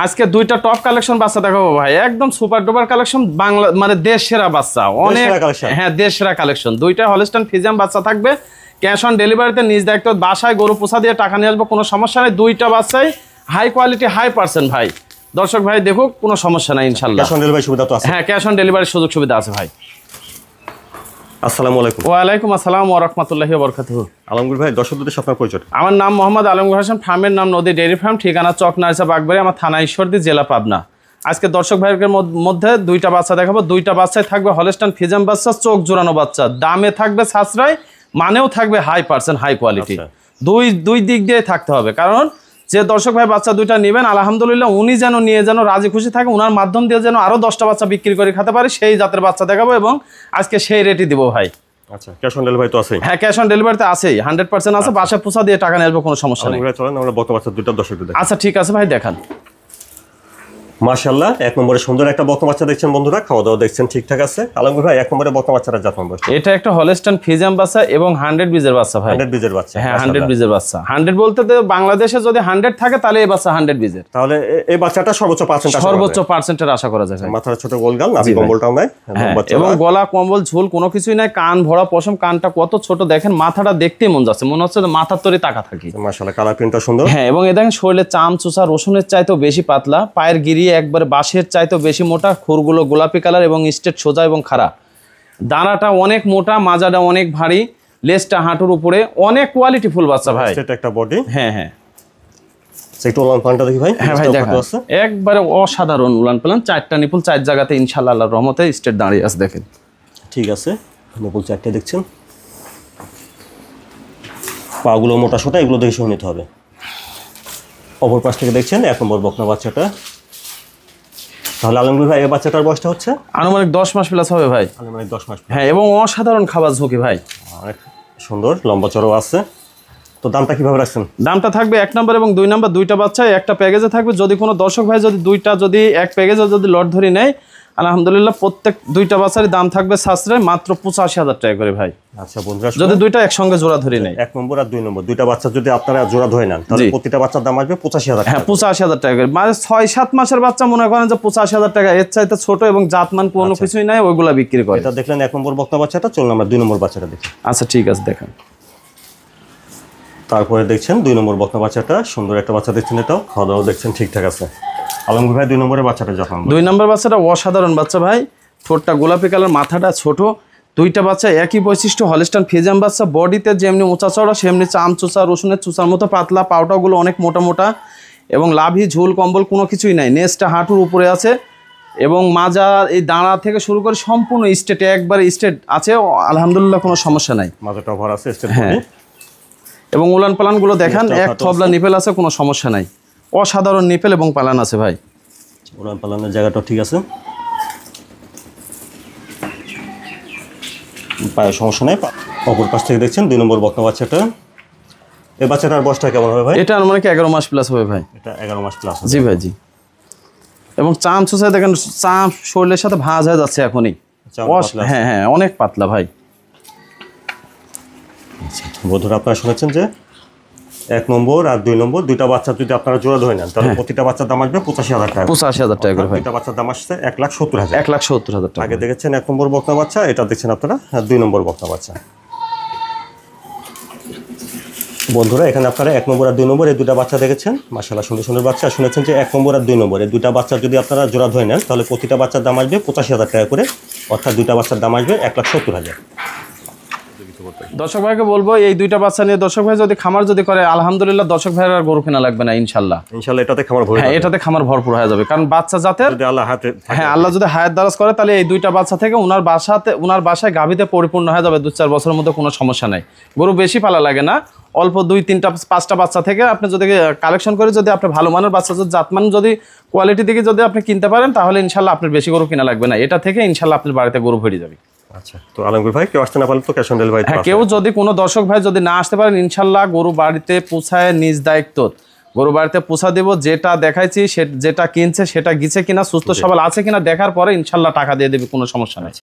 আজকে দুইটা top collection বাচ্চা দেখাবো ভাই, একদম সুপার ডুপার কালেকশন, বাংলা মানে দেশ সেরা বাচ্চা, অনেক হ্যাঁ দেশ সেরা কালেকশন। দুইটা হলস্টাইন ফ্রিজিয়ান বাচ্চা থাকবে, ক্যাশ অন ডেলিভারিতে নিজ দায়িত্ব, বাসায় গরু পোষা দিয়ে টাকা নিয়ে আসবো, কোনো সমস্যা নেই। দুইটা বাচ্চাই হাই কোয়ালিটি 100% ভাই। দর্শক ভাই দেখুক, কোনো সমস্যা নাই ইনশাআল্লাহ। ক্যাশ অন ডেলিভারি সুবিধা তো আছে? হ্যাঁ ক্যাশ অন ডেলিভারির সুযোগ সুবিধা আছে ভাই। আসসালামু আলাইকুম। ওয়ালাইকুম আসসালাম ওয়া রাহমাতুল্লাহি ওয়া বারাকাতুহু। আলমগীর ভাই, দর্শকদের আপনার পরিচয়? আমার নাম মোহাম্মদ আলমগীর হোসেন, ফার্মের নাম নদী ডেইরি ফার্ম, ঠিকানা চক নার্সা বাগবাড়ি, আমার থানা ঈশ্বরদী, জেলা পাবনা। আজকে দর্শক ভাইয়ের মধ্যে দুইটা বাচ্চা দেখাবো। দুইটা বাচ্চায় থাকবে হলস্টাইন ফ্রিজিয়ান বাচ্চা, চোখ জোড়ানো বাচ্চা, দামে থাকবে সাশ্রয়, মানেও থাকবে 100% হাই কোয়ালিটি। দুই দিক দিয়ে থাকতে হবে, কারণ যে দর্শক ভাই বাচ্চা দুইটা নেবেন আলহামদুলিল্লাহ উনি যেন নিয়ে যেন রাজি খুশি থাকে, ওনার মাধ্যম দিয়ে যেন আরো 10টা বাচ্চা বিক্রি করে খেতে পারে, সেই জাতের বাচ্চা দেখাবো এবং আজকে সেই রেটই দিব ভাই। আচ্ছা, ক্যাশ অন ডেলিভারি তো আছে? হ্যাঁ ক্যাশ অন ডেলিভারিতে আছেই, 100% আছে। বাসা পোষা দিয়ে টাকা নিয়ে আসবো, কোনো সমস্যা নেই। চলেন আমরা বকনা বাচ্চা দুইটা দর্শকদের দেখাই। আচ্ছা ঠিক আছে ভাই, দেখান। মাশাআল্লাহ, এক নম্বরে সুন্দর একটা বকনা বাচ্চা দেখছেন বন্ধুরা, খাওয়া দাওয়া দেখছেন ঠিকঠাক আছে। আলমগীর ভাই, এক নম্বরে বকনা বাচ্চাটা জাত নম্বর? এটা একটা হলস্টাইন ফ্রিজিয়ান বাচ্চা এবং 100 বীজের বাচ্চা ভাই। 100 বীজের বাচ্চা? হ্যাঁ 100 বীজের বাচ্চা। 100 বলতে তো বাংলাদেশে যদি 100 থাকে তাহলে এই বাচ্চা 100 বীজের। তাহলে এই বাচ্চাটা সর্বোচ্চ পার্সেন্টের আশা করা যায়। মাথার ছোট গোলগাল, নাভি কম্বলটাও নাই, এবং গলা কম্বল ঝুল কোনো কিছুই নাই, কান ভরা পশম, কানটা কত ছোট দেখেন, মাথাটা দেখতেই মন যাচ্ছে, মনে হচ্ছে মাথার তরে টাকা থাকে। মাশাআল্লাহ, কালার প্রিন্টটা সুন্দর। হ্যাঁ, এবং এ দেখেন শরীরে চাম চুষা রসুনের চাইতেও বেশি পাতলা, পায়ের গিরি একবারে বাঁশের চাইতেও বেশি মোটা, খুরগুলো গোলাপি কালার এবং স্ট্রেট সোজা এবং খাড়া, দানাটা অনেক মোটা, মাজাটা অনেক ভারী, লেজটা হাঁটুর উপরে, অনেক কোয়ালিটি ফুল বাচ্চা ভাই। একটা বডি। হ্যাঁ হ্যাঁ, একটু উলান পালানটা দেখি ভাই। হ্যাঁ ভাই দেখেন, একবারে অসাধারণ উলান পালান, 4টা নিপুল 4 জায়গাতে ইনশাআল্লাহ আল্লাহর রহমতে স্টেট দাঁড়িয়ে আছে দেখেন। ঠিক আছে, নিপুল 4টে দেখছেন, পাগুলো মোটা সোটা, এগুলো দেখে শুনে নিতে হবে। অপর পাশ থেকে দেখছেন এক নম্বর বকনা বাচ্চাটা। তাহলে আলমগীর ভাই, এই বাচ্চাটার বয়সটা হচ্ছে আনুমানিক 10 মাস প্লাস হবে ভাই। আনুমানিক 10 মাস। হ্যাঁ, এবং অসাধারণ খাবার ঝুঁকি ভাই, অনেক সুন্দর, লম্বা চড়াও আছে। তো দামটা কিভাবে রাখছেন? দামটা থাকবে 1 নম্বর এবং 2 নম্বর দুইটা বাচ্চায় একটা প্যাকেজে থাকবে। যদি কোনো দর্শক ভাই যদি দুইটা যদি এক প্যাকেজে যদি লট ধরে নেয় আলহামদুলিল্লাহ প্রত্যেক দুইটা বাচ্চারই দাম থাকবে সাশ্রয়, মাত্র 85,000 টাকা করে ভাই। আচ্ছা বন্ধুরা, যদি দুইটা একসঙ্গে জোড়া ধরে নেয়, 1 নম্বর আর 2 নম্বর দুইটা বাচ্চা যদি আপনারা জোড়া ধরে নেন তাহলে প্রতিটা বাচ্চার দাম আসবে 85,000 টাকা। হ্যাঁ 85,000 টাকা করে, মানে 6-7 মাসের বাচ্চা মনে করেন যে 85,000 টাকা, এর চাইতে ছোট এবং জাতমান কোনো কিছুই নাই, ওইগুলা বিক্রি করে। এটা দেখলেন 1 নম্বর বকনা বাচ্চাটা, চলুন আমরা 2 নম্বর বাচ্চাটা দেখি। আচ্ছা ঠিক আছে, দেখেন। তারপরে দেখছেন 2 নম্বর বকনা বাচ্চাটা, সুন্দর একটা বাচ্চা দেখছেন, এটাও খাওয়া দাওয়া দেখছেন ঠিকঠাক আছে। আলমগীর ভাই, 2 নম্বরের বাচ্চাটা যখন? 2 নম্বর বাচ্চাটা অসাধারণ বাচ্চা ভাই, ঠোঁটটা গোলাপি কালার, মাথাটা ছোট, দুইটা বাচ্চা একই বৈশিষ্ট্য, হলস্টাইন ফ্রিজিয়ান বাচ্চা, বডিতে যেমনি উঁচা চড়া সেমনি চাম চুষা রসুনের চুষার মতো পাতলা, পাউটাগুলো অনেক মোটা মোটা এবং লাভি ঝুল কম্বল কোনো কিছুই নাই, নেজটা হাঁটুর উপরে আছে এবং মাজা এই দাঁড়া থেকে শুরু করে সম্পূর্ণ স্টেটে একবারে স্টেট আছে, আলহামদুলিল্লাহ কোনো সমস্যা নাই। মাথাটা ভরা আছে, স্টেট। হ্যাঁ, এবং উলান পালানগুলো দেখেন, এক থবলা নিপেল আছে, কোনো সমস্যা নাই, অসাধারণ নিপেল এবং পালান আছে ভাই। উলান পালানের জায়গাটাও ঠিক আছে, পায়ে সমস্যা নেই। অপর পাশ থেকে দেখছেন 2 নম্বর বকনা বাচ্চাটা। এই বাচ্চাটার বয়সটা কেমন হবে ভাই? এটা আনুমানিক 11 মাস প্লাস হবে ভাই। এটা 11 মাস প্লাস? জি ভাই জি। এবং চাম চুষায় দেখেন, চাম শরীরের সাথে ভাঁজ হয়ে যাচ্ছে এখনই। হ্যাঁ হ্যাঁ, অনেক পাতলা ভাই। বন্ধুরা, আপনারা শুনেছেন যে 1 নম্বর আর 2 নম্বর দুইটা বাচ্চা যদি আপনারা জোড়া ধরে নেন তাহলে প্রতিটা বাচ্চার দাম আসবে 85,000 টাকা। 85,000 টাকা করে ভাই। দুইটা বাচ্চার দাম আসছে 1,70,000। 1,70,000 টাকা। আগে দেখেছেন 1 নম্বর বকনা বাচ্চা, এটা দেখছেন আপনারা 2 নম্বর বকনা বাচ্চা। বন্ধুরা, এখানে আপনারা 1 নম্বর আর 2 নম্বর এই দুটা বাচ্চা দেখেছেন, মাশাআল্লাহ সুন্দর সুন্দর বাচ্চা। শুনেছেন যে 1 নম্বর আর 2 নম্বর এই দুটা বাচ্চা যদি আপনারা জোড়া ধরে নেন তাহলে প্রতিটা বাচ্চার দাম আসবে 85,000 টাকা করে, অর্থাৎ দুইটা বাচ্চার দাম আসবে 1,70,000। দর্শক ভাইকে বলবো, এই দুইটা বাচ্চা নিয়ে দর্শক ভাই যদি খামার যদি করে আলহামদুলিল্লাহ দর্শক ভাইয়ের আর গরু কেনা লাগবে না ইনশাল্লাহ। এটাতে খামার ভরে, হ্যাঁ এটাতে খামার ভরপুর হয়ে যাবে, কারণ বাচ্চা জাতের আল্লাহ যদি হায়াত দারাজ করে তাহলে এই দুইটা বাচ্চা থেকে উনার বাসায় গাভীতে পরিপূর্ণ হয়ে যাবে 2-4 বছরের মধ্যে, কোনো সমস্যা নাই। গরু বেশি পালা লাগে না, অল্প 2-3-5টা বাচ্চা থেকে আপনি যদি কালেকশন করে যদি আপনি ভালো মানের বাচ্চা যদি জাতমান যদি কোয়ালিটি দিকে যদি আপনি কিনতে পারেন তাহলে ইনশাল্লাহ আপনার বেশি গরু কিনা লাগবে না, এটা থেকে ইনশাল্লাহ আপনার বাড়িতে গরু ভরে যাবে। আচ্ছা, তো আলমগীর ভাই, কেউ আসতে না পারলে তো ক্যাশ অন ডেলিভারি? হ্যাঁ, কেউ যদি কোনো দর্শক ভাই যদি না আসতে পারেন ইনশাল্লাহ গরু বাড়িতে পৌঁছায় নিজ দায়িত্ব গরু বাড়িতে পৌঁছা দেবো, যেটা দেখাইছি যেটা কিনছে সেটা গিছে কিনা সুস্থ সবল আছে কিনা দেখার পরে ইনশাল্লাহ টাকা দিয়ে দেবে, কোনো সমস্যা নেই।